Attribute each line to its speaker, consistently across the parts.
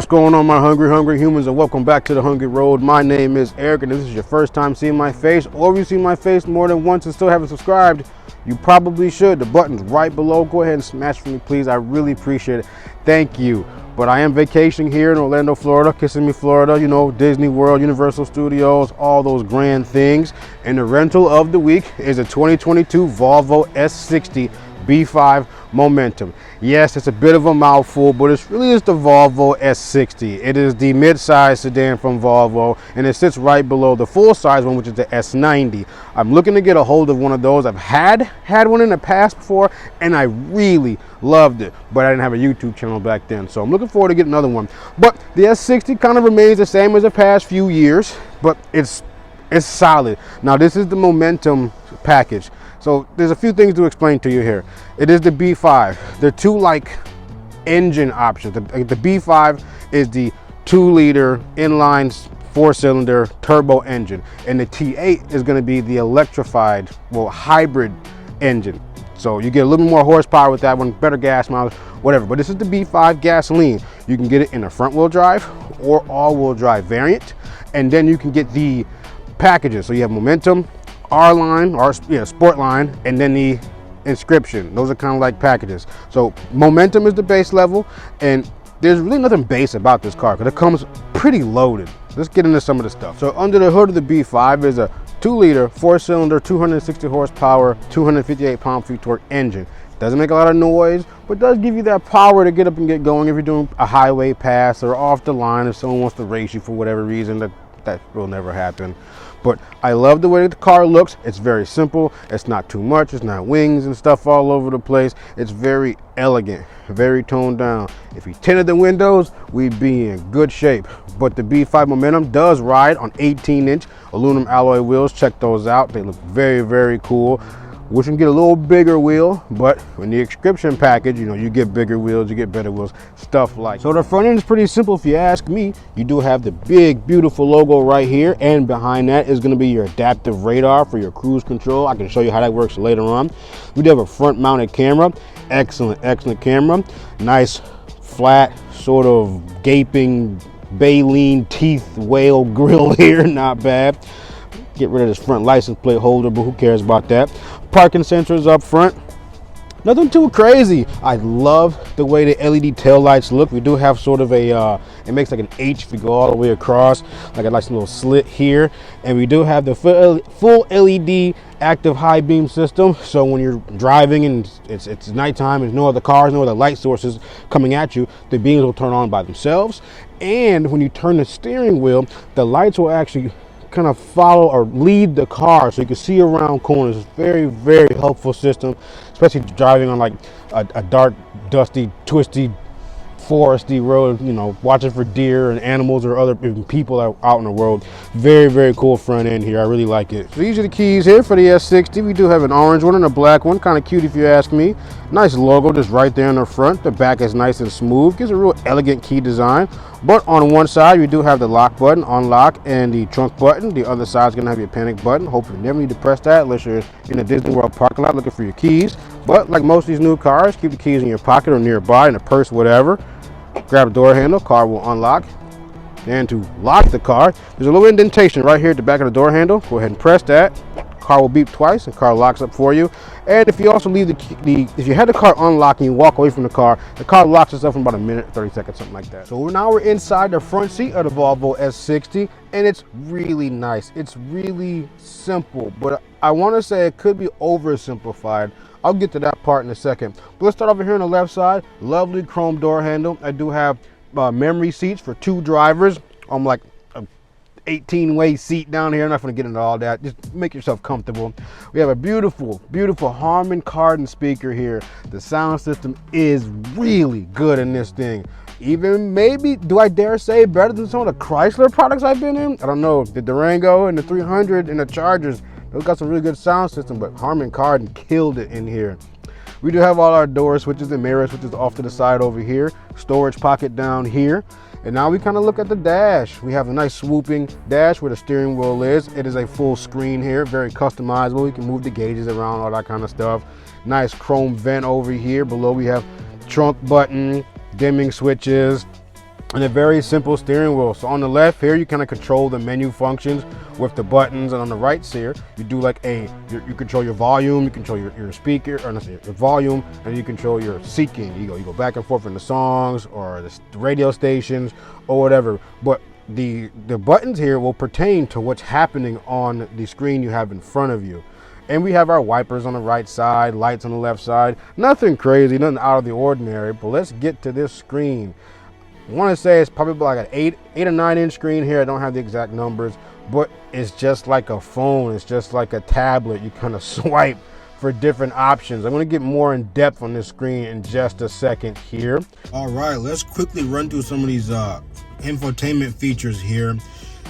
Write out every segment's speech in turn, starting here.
Speaker 1: What's going on, my hungry humans, and welcome back to the Hungry Road. My name is Eric, and if this is your first time seeing my face, or if you've seen my face more than once and still haven't subscribed, you probably should. The button's right below. Go ahead and smash for me, please. I really appreciate it. Thank you. But I am vacationing here in Orlando, Florida, Kissimmee, Florida, you know, Disney World, Universal Studios, all those grand things. And the rental of the week is a 2022 Volvo S60 B5 Momentum. Yes, it's a bit of a mouthful, but it really is the Volvo S60. It is the mid-size sedan from Volvo, and it sits right below the full-size one, which is the S90. I'm looking to get a hold of one of those. I've had one in the past before, and I really loved it, but I didn't have a YouTube channel back then, so I'm looking forward to getting another one. But the S60 kind of remains the same as the past few years, but it's solid. Now, this is the Momentum package. So there's a few things to explain to you here. It is the B5. There are two engine options. The B5 is the 2-liter inline 4-cylinder turbo engine, and the T8 is going to be the electrified, hybrid engine. So you get a little bit more horsepower with that one, better gas mileage, whatever. But this is the B5 gasoline. You can get it in a front-wheel drive or all-wheel drive variant, and then you can get the packages. So you have Momentum, R-Line, or Sport Line, and then the Inscription. Those are kind of like packages. So Momentum is the base level, and there's really nothing base about this car because it comes pretty loaded. Let's get into some of the stuff. So under the hood of the B5 is a 2-liter 4-cylinder 260 horsepower 258 pound-feet torque engine. Doesn't make a lot of noise, but does give you that power to get up and get going if you're doing a highway pass or off the line. If someone wants to race you for whatever reason, that will never happen. But I love the way the car looks. It's very simple. It's not too much. It's not wings and stuff all over the place. It's very elegant, very toned down. If you tinted the windows, we'd be in good shape. But the B5 Momentum does ride on 18-inch aluminum alloy wheels. Check those out. They look very, very cool. Wish you can get a little bigger wheel, but in the Inscription package, you get bigger wheels, you get better wheels, stuff like that. So the front end is pretty simple if you ask me. You do have the big, beautiful logo right here, and behind that is gonna be your adaptive radar for your cruise control. I can show you how that works later on. We do have a front mounted camera. Excellent, excellent camera. Nice, flat, sort of gaping, baleen teeth whale grill here, not bad. Get rid of this front license plate holder, but who cares about that? Parking sensors up front. Nothing too crazy. I love the way the LED tail lights look. We do have sort of a, it makes like an H if you go all the way across, like a nice little slit here. And we do have the full LED active high beam system. So when you're driving and it's nighttime, there's no other cars, no other light sources coming at you, the beams will turn on by themselves. And when you turn the steering wheel, the lights will actually kind of follow or lead the car so you can see around corners. It's very, very helpful system, especially driving on like a dark, dusty, twisty, foresty road, watching for deer and animals or other people out in the world. Very, very cool front end here. I really like it. So these are the keys here for the S60. We do have an orange one and a black one. Kind of cute if you ask me. Nice logo just right there in the front. The back is nice and smooth. Gives a real elegant key design. But on one side, we do have the lock button, unlock, and the trunk button. The other side is going to have your panic button. Hope you never need to press that unless you're in a Disney World parking lot looking for your keys. But like most of these new cars, keep the keys in your pocket or nearby, in a purse, whatever. Grab the door handle, car will unlock. And to lock the car, there's a little indentation right here at the back of the door handle. Go ahead and press that. Car will beep twice and car locks up for you. And if you also leave if you had the car unlocked and you walk away from the car locks itself in about a minute, 30 seconds, something like that. So now we're inside the front seat of the Volvo S60, and it's really nice. It's really simple, but I want to say it could be oversimplified. I'll get to that part in a second. But let's start over here on the left side. Lovely chrome door handle. I do have memory seats for 2 drivers. I'm like 18-way seat down here. I'm not going to get into all that. Just make yourself comfortable. We have a beautiful, beautiful Harman Kardon speaker here. The sound system is really good in this thing. Even maybe, do I dare say, better than some of the Chrysler products I've been in? I don't know. The Durango and the 300 and the Chargers, those got some really good sound system, but Harman Kardon killed it in here. We do have all our door switches and mirror switches off to the side over here. Storage pocket down here. And now we kind of look at the dash. We have a nice swooping dash where the steering wheel is. It is a full screen here, very customizable. We can move the gauges around, all that kind of stuff. Nice chrome vent over here. Below we have trunk button, dimming switches, and a very simple steering wheel. So on the left here, you kind of control the menu functions with the buttons, and on the right here, you do like you control your volume, you control your speaker, or not your volume, and you control your seeking. You go back and forth in the songs or the radio stations or whatever. But the buttons here will pertain to what's happening on the screen you have in front of you. And we have our wipers on the right side, lights on the left side. Nothing crazy, nothing out of the ordinary, but let's get to this screen. I want to say it's probably like an 8 or 9 inch screen here. I don't have the exact numbers, but it's just like a phone. It's just like a tablet. You kind of swipe for different options. I'm going to get more in depth on this screen in just a second here. All right, let's quickly run through some of these infotainment features here.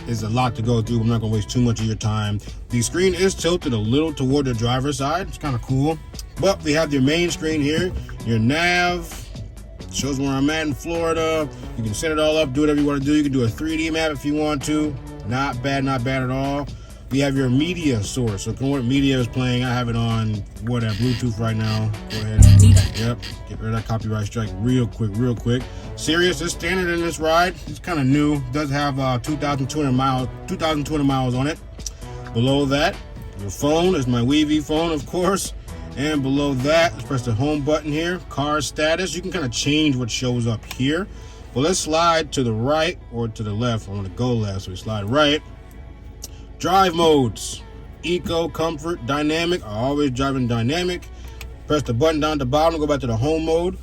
Speaker 1: There's a lot to go through. I'm not going to waste too much of your time. The screen is tilted a little toward the driver's side. It's kind of cool. But we have your main screen here, your nav. Shows where I'm at in Florida. You can set it all up, do whatever you want to do. You can do a 3D map if you want to. Not bad at all. We have your media source. So what media is playing, I have it on Bluetooth right now. Go ahead. Yep. Get rid of that copyright strike real quick. Sirius is standard in this ride. It's kind of new. It does have 2,200 miles on it. Below that, your phone is my Weavy phone, of course. And below that, let's press the home button here. Car status. You can kind of change what shows up here. Well, let's slide to the right or to the left. I want to go left, so we slide right. Drive modes. Eco, comfort, dynamic. I always drive in dynamic. Press the button down at the bottom, go back to the home mode.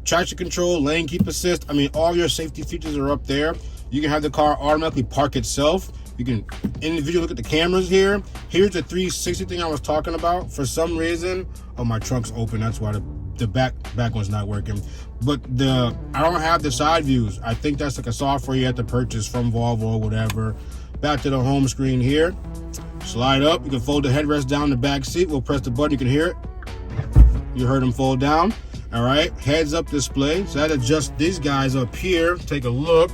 Speaker 1: Traction control, lane keep assist. I mean, all your safety features are up there. You can have the car automatically park itself. You can individually look at the cameras here. Here's the 360 thing I was talking about. For some reason, my trunk's open. That's why the back one's not working. But I don't have the side views. I think that's like a software you have to purchase from Volvo or whatever. Back to the home screen here. Slide up. You can fold the headrest down the back seat. We'll press the button. You can hear it. You heard them fold down. All right. Heads up display. So that adjusts these guys up here. Take a look.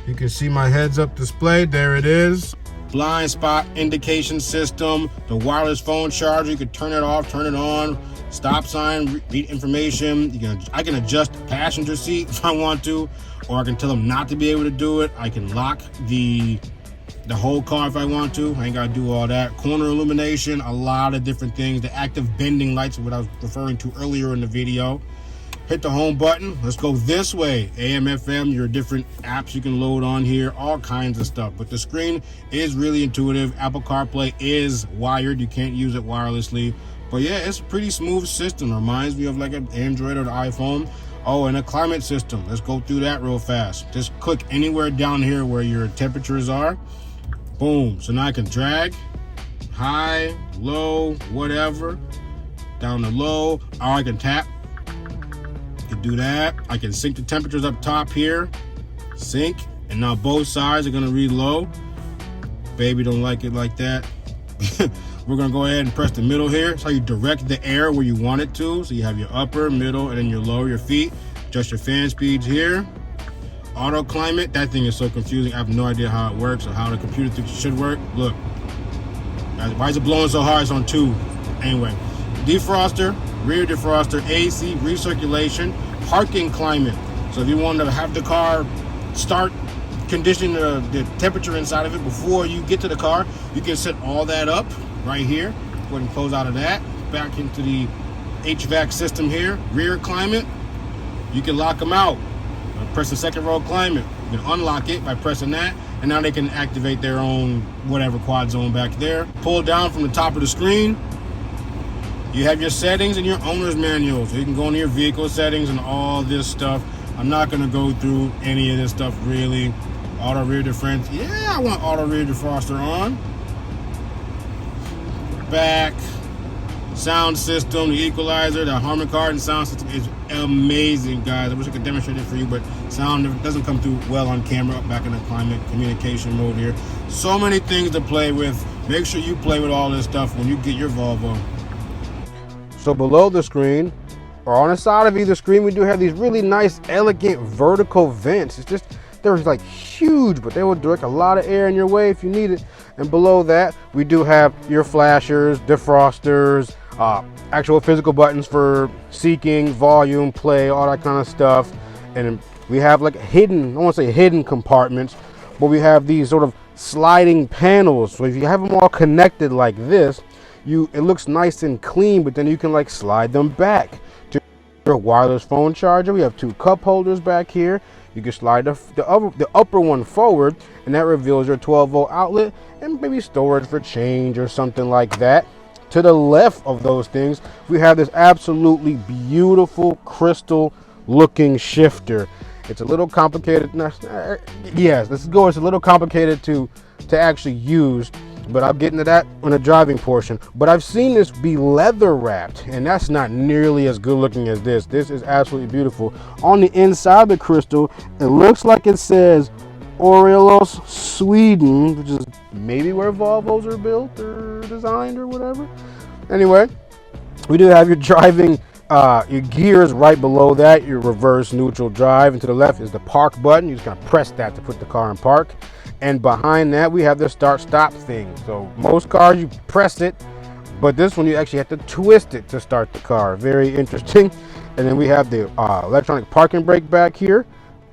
Speaker 1: You can see my heads up display. There it is. Blind spot indication system. The wireless phone charger. You can turn it off, turn it on. Stop sign, read information. I can adjust the passenger seat if I want to, or I can tell them not to be able to do it. I can lock the whole car if I want to. I ain't got to do all that. Corner illumination, a lot of different things. The active bending lights, what I was referring to earlier in the video. Hit the home button. Let's go this way. AM, FM, your different apps you can load on here, all kinds of stuff. But the screen is really intuitive. Apple CarPlay is wired. You can't use it wirelessly. But yeah, it's a pretty smooth system. Reminds me of like an Android or the iPhone. Oh, and a climate system. Let's go through that real fast. Just click anywhere down here where your temperatures are. Boom. So now I can drag high, low, whatever. Down to low. Or I can tap. Do that. I can sync the temperatures up top here. Sync. And now both sides are going to read low. Baby don't like it like that. We're going to go ahead and press the middle here. That's how you direct the air where you want it to. So you have your upper, middle, and then your lower, your feet. Adjust your fan speeds here. Auto climate. That thing is so confusing. I have no idea how it works or how the computer thinks it should work. Look. Why is it blowing so hard? It's on 2. Anyway. Defroster, rear defroster, AC, recirculation, parking climate. So if you want to have the car start conditioning the temperature inside of it before you get to the car, you can set all that up right here. Go ahead and close out of that. Back into the HVAC system here. Rear climate, you can lock them out. Press the second row climate. You can unlock it by pressing that, and now they can activate their own whatever quad zone back there. Pull down from the top of the screen. You have your settings and your owner's manual. So you can go into your vehicle settings and all this stuff. I'm not going to go through any of this stuff really. Auto rear defense. Yeah, I want auto rear defroster on. Back. Sound system, the equalizer, the Harman Kardon sound system is amazing, guys. I wish I could demonstrate it for you, but sound doesn't come through well on camera. Back in the climate communication mode here. So many things to play with. Make sure you play with all this stuff when you get your Volvo. So below the screen, or on the side of either screen, we do have these really nice, elegant vertical vents. It's just, they're like huge, but they will direct a lot of air in your way if you need it. And below that, we do have your flashers, defrosters, actual physical buttons for seeking, volume, play, all that kind of stuff. And We have like hidden, I won't say hidden compartments, but we have these sort of sliding panels. So if you have them all connected like this, it looks nice and clean, but then you can like slide them back to your wireless phone charger. We have 2 cup holders back here. You can slide the upper one forward, and that reveals your 12-volt outlet and maybe storage for change or something like that. To the left of those things, we have this absolutely beautiful crystal looking shifter. It's a little complicated. Yes, let's go. It's a little complicated to actually use, but I'll get into that on the driving portion. But I've seen this be leather wrapped, and that's not nearly as good looking as this. This is absolutely beautiful. On the inside of the crystal, it looks like it says Orrelos, Sweden, which is maybe where Volvos are built or designed or whatever. Anyway, we do have your driving, your gears right below that, your reverse neutral drive, and to the left is the park button. You just gotta press that to put the car in park. And behind that, we have the start stop thing. So most cars, you press it, but this one you actually have to twist it to start the car. Very interesting. And then we have the electronic parking brake back here.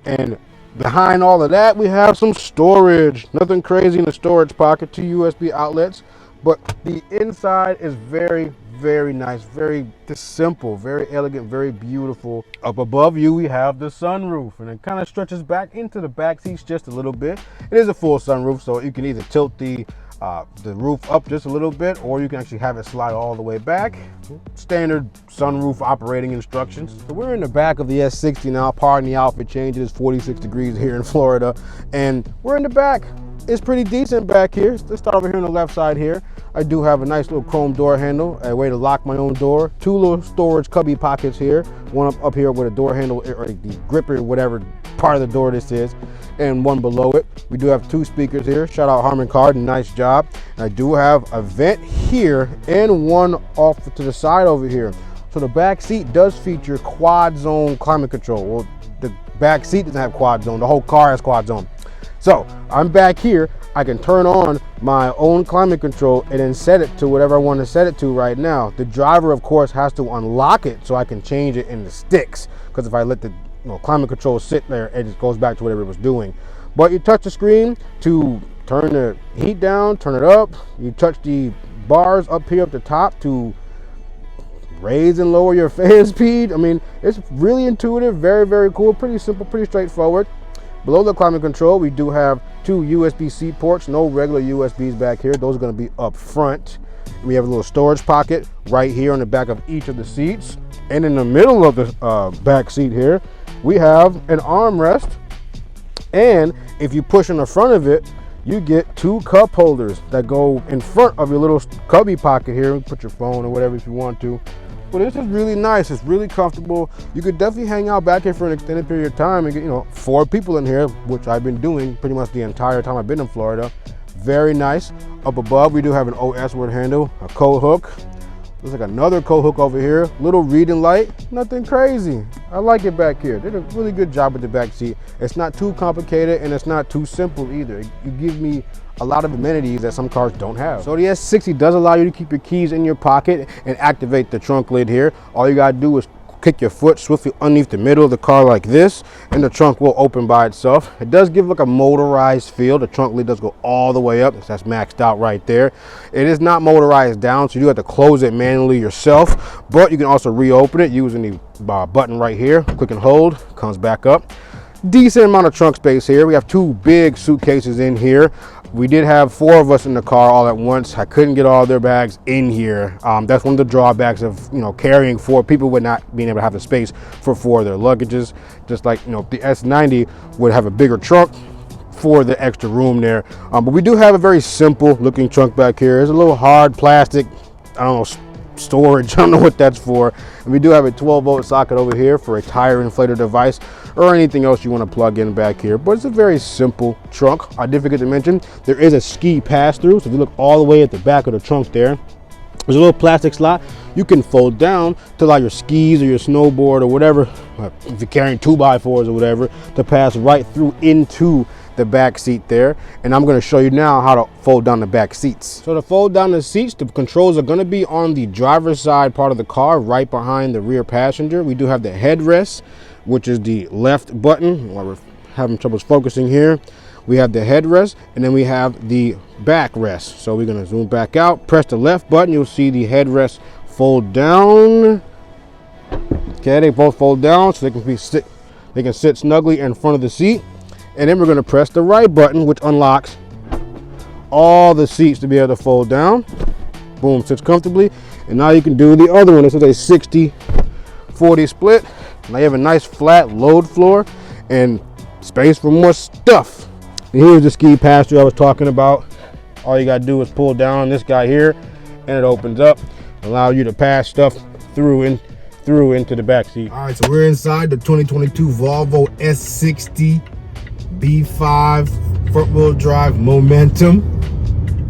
Speaker 1: And behind all of that, we have some storage. Nothing crazy in the storage pocket, 2 USB outlets. But the inside is very, very nice, very simple, very elegant, very beautiful. Up above you, we have the sunroof, and it kind of stretches back into the back seats just a little bit. It is a full sunroof, so you can either tilt the roof up just a little bit, or you can actually have it slide all the way back. Standard sunroof operating instructions. So we're in the back of the S60 now. Pardon the outfit change. It is 46 degrees here in Florida, and we're in the back. It's pretty decent back here. Let's start over here on the left side here. I do have a nice little chrome door handle, a way to lock my own door. 2 little storage cubby pockets here. One up here with a door handle or the gripper, whatever part of the door this is, and one below it. We do have 2 speakers here. Shout out Harman Kardon, nice job. And I do have a vent here and one off to the side over here. So the back seat does feature quad zone climate control. Well, the back seat doesn't have quad zone. The whole car has quad zone. So I'm back here. I can turn on my own climate control and then set it to whatever I want to set it to right now. The driver, of course, has to unlock it so I can change it in the sticks. Because if I let the climate control sit there, it just goes back to whatever it was doing. But you touch the screen to turn the heat down, turn it up. You touch the bars up here at the top to raise and lower your fan speed. I mean, it's really intuitive, very, very cool, pretty simple, pretty straightforward. Below the climate control, we do have 2 USB-C ports, no regular USBs back here. Those are going to be up front. We have a little storage pocket right here on the back of each of the seats. And in the middle of the back seat here, we have an armrest. And if you push in the front of it, you get 2 cup holders that go in front of your little cubby pocket here. Put your phone or whatever if you want to. But this is really nice. It's really comfortable. You could definitely hang out back here for an extended period of time and get, 4 people in here, which I've been doing pretty much the entire time I've been in Florida. Very nice. Up above, we do have an OS word handle, a coat hook. There's like another coat hook over here. Little reading light. Nothing crazy. I like it back here. They did a really good job with the back seat. It's not too complicated and it's not too simple either. You give me a lot of amenities that some cars don't have. So the S60 does allow you to keep your keys in your pocket and activate the trunk lid here. All you gotta do is kick your foot swiftly underneath the middle of the car like this, and the trunk will open by itself. It does give like a motorized feel. The trunk lid does go all the way up. That's maxed out right there. It is not motorized down, so you have to close it manually yourself, but you can also reopen it using the button right here. Click and hold, comes back up. Decent amount of trunk space here. We have 2 big suitcases in here. We did have 4 of us in the car all at once. I couldn't get all their bags in here. That's one of the drawbacks of carrying 4 people, with not being able to have the space for 4 of their luggages. Just like the S90 would have a bigger trunk for the extra room there. But we do have a very simple looking trunk back here. It's a little hard plastic, I don't know, storage. I don't know what that's for. And we do have a 12-volt socket over here for a tire inflator device or anything else you want to plug in back here. But it's a very simple trunk. I did forget to mention there is a ski pass-through. So if you look all the way at the back of the trunk there, there's a little plastic slot you can fold down to allow your skis or your snowboard or whatever, if you're carrying 2x4s or whatever, to pass right through into the back seat there. And I'm going to show you now how to fold down the back seats. So to fold down the seats, the controls are going to be on the driver's side part of the car, right behind the rear passenger. We do have the headrest. which is the left button. While we're having troubles focusing here, we have the headrest, and then we have the backrest. So we're gonna zoom back out, press the left button, you'll see the headrest fold down. Okay, they both fold down so they can sit snugly in front of the seat. And then we're gonna press the right button, which unlocks all the seats to be able to fold down. Boom, sits comfortably. And now you can do the other one. This is a 60-40 split. Now you have a nice flat load floor and space for more stuff. And here's the ski pass-through I was talking about. All you gotta do is pull down on this guy here and it opens up, allow you to pass stuff through into the back seat. All right, so we're inside the 2022 Volvo S60 B5 front wheel drive Momentum.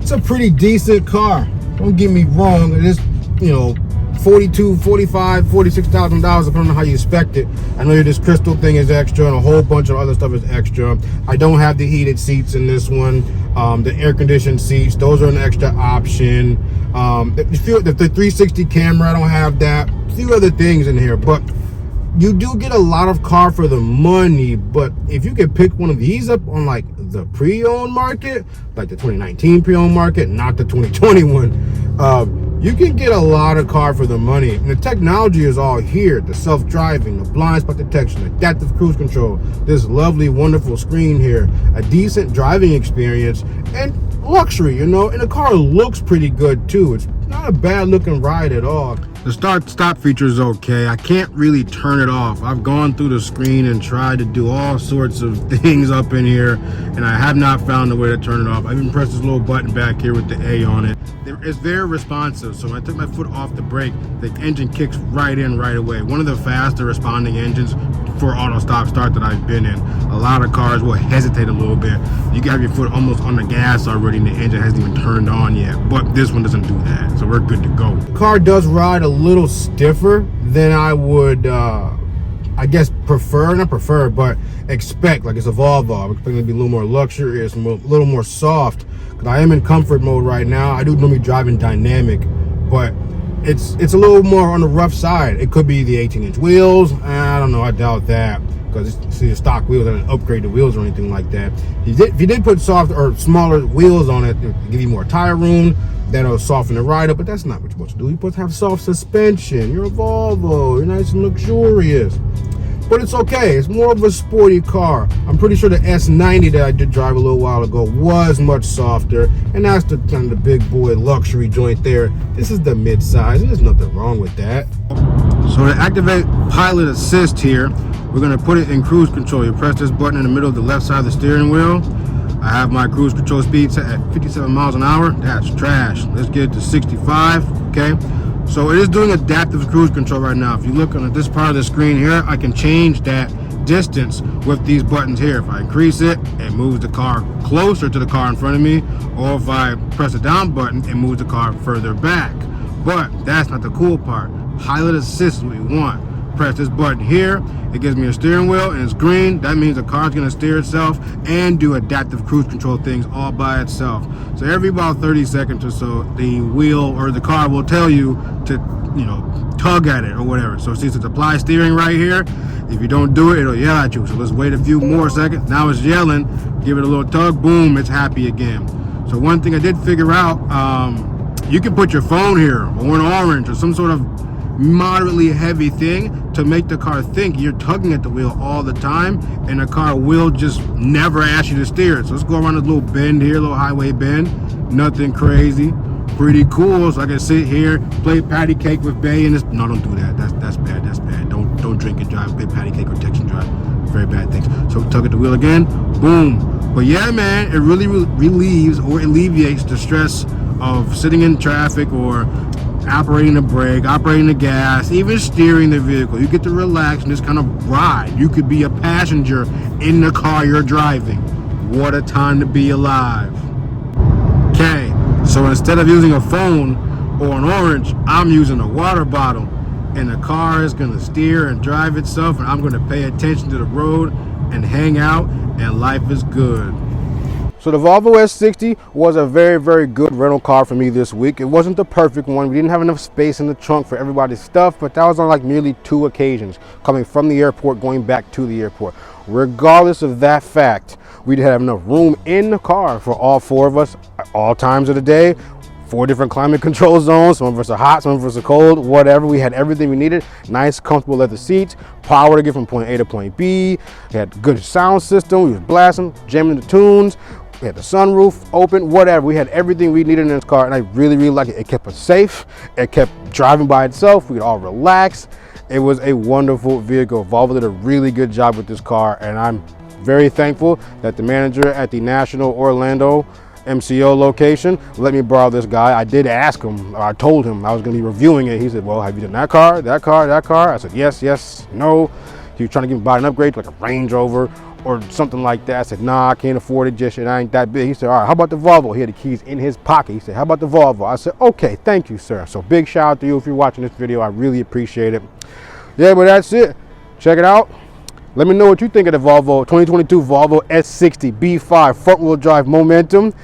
Speaker 1: It's a pretty decent car. Don't get me wrong. It is, you know, $42,000, $45,000, $46,000 depending on how you expect it. I know this crystal thing is extra and a whole bunch of other stuff is extra. I don't have the heated seats in this one. The air conditioned seats, those are an extra option. The 360 camera, I don't have that. A few other things in here, but you do get a lot of car for the money. But if you could pick one of these up on like the pre-owned market, like the 2019 pre-owned market, not the 2021, you can get a lot of car for the money. And the technology is all here. The self-driving, the blind spot detection, adaptive cruise control, this lovely, wonderful screen here, a decent driving experience, and luxury, you know. And the car looks pretty good too. It's not a bad looking ride at all. The start-stop feature is okay. I can't really turn it off. I've gone through the screen and tried to do all sorts of things up in here, and I have not found a way to turn it off. I even pressed this little button back here with the A on it. It's very responsive, so when I took my foot off the brake, the engine kicks right in right away. One of the faster responding engines for auto stop start that I've been in. A lot of cars will hesitate a little bit. You can have your foot almost on the gas already and the engine hasn't even turned on yet, but this one doesn't do that, so we're good to go. The car does ride a little stiffer than I would I guess not prefer, but expect. Like, it's a Volvo. I'm expecting it to be a little more luxurious, a little more soft, because I am in comfort mode right now. I do normally drive in dynamic, but it's a little more on the rough side. It could be the 18-inch wheels. I don't know, I doubt that, because see the stock wheels, I didn't upgrade the wheels or anything like that. If you did put soft or smaller wheels on it, to give you more tire room, that'll soften the ride up, but that's not what you're supposed to do. You're supposed to have soft suspension. You're a Volvo, you're nice and luxurious. But it's okay, it's more of a sporty car. I'm pretty sure the S90 that I did drive a little while ago was much softer, and that's the kind of the big boy luxury joint there. This is the mid-size, and there's nothing wrong with that. So to activate pilot assist here, we're gonna put it in cruise control. You press this button in the middle of the left side of the steering wheel. I have my cruise control speed set at 57 miles an hour. That's trash. Let's get it to 65, okay? So it is doing adaptive cruise control right now. If you look on this part of the screen here, I can change that distance with these buttons here. If I increase it, it moves the car closer to the car in front of me, or if I press the down button, it moves the car further back. But that's not the cool part. Pilot assist is what we want. Press this button here, it gives me a steering wheel and it's green. That means the car's gonna steer itself and do adaptive cruise control things all by itself. So every about 30 seconds or so, the wheel or the car will tell you to, you know, tug at it or whatever. So since it's apply steering right here, if you don't do it, it'll yell at you. So let's wait a few more seconds. Now it's yelling, give it a little tug, boom, it's happy again. So one thing I did figure out, you can put your phone here or an orange or some sort of moderately heavy thing to make the car think you're tugging at the wheel all the time, and the car will just never ask you to steer it. So let's go around this little bend here, little highway bend. Nothing crazy, pretty cool. So I can sit here, play patty cake with Bay, and no, don't do that. That's bad. That's bad. Don't drink and drive, play patty cake or text and drive. Very bad things. So tug at the wheel again, boom. But yeah, man, it really relieves or alleviates the stress of sitting in traffic or operating the brake, operating the gas, even steering the vehicle. You get to relax and just kind of ride. You could be a passenger in the car you're driving. What a time to be alive. Okay, so instead of using a phone or an orange, I'm using a water bottle, and the car is gonna steer and drive itself, and I'm gonna pay attention to the road and hang out, and life is good. So So the Volvo S60 was a very, very good rental car for me this week. It wasn't the perfect one. We didn't have enough space in the trunk for everybody's stuff, but that was on like nearly 2 occasions, coming from the airport, going back to the airport. Regardless of that fact, we did have enough room in the car for all 4 of us at all times of the day. 4 different climate control zones. Some of us are hot, some of us are cold, whatever. We had everything we needed. Nice, comfortable leather seats, power to get from point A to point B. We had good sound system. We was blasting, jamming the tunes. We had the sunroof open, whatever. We had everything we needed in this car, and I really, really like it. It kept us safe. It kept driving by itself. We could all relax. It was a wonderful vehicle. Volvo did a really good job with this car, and I'm very thankful that the manager at the National Orlando MCO location let me borrow this guy. I did ask him, or I told him I was going to be reviewing it. He said, well, have you done that car, that car, that car? I said, yes, no. He was trying to give me buy an upgrade to like a Range Rover or something like that. I said, nah, I can't afford it just yet. I ain't that big. He said, all right, how about the Volvo? He had the keys in his pocket. He said, how about the Volvo? I said, okay, thank you, sir. So big shout out to you if you're watching this video. I really appreciate it. Yeah, but that's it. Check it out. Let me know what you think of the Volvo 2022 Volvo S60 B5 front-wheel drive Momentum.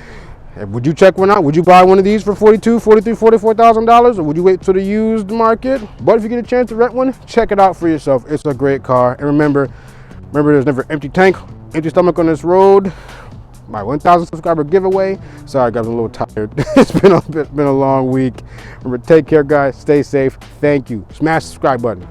Speaker 1: Would you check one out? Would you buy one of these for $42,000, $43,000, $44,000, or would you wait till the used market? But if you get a chance to rent one, check it out for yourself. It's a great car. And remember, there's never empty tank, empty stomach on this road. My 1,000 subscriber giveaway. Sorry, guys, I'm a little tired. It's been a long week. Remember, take care, guys. Stay safe. Thank you. Smash the subscribe button.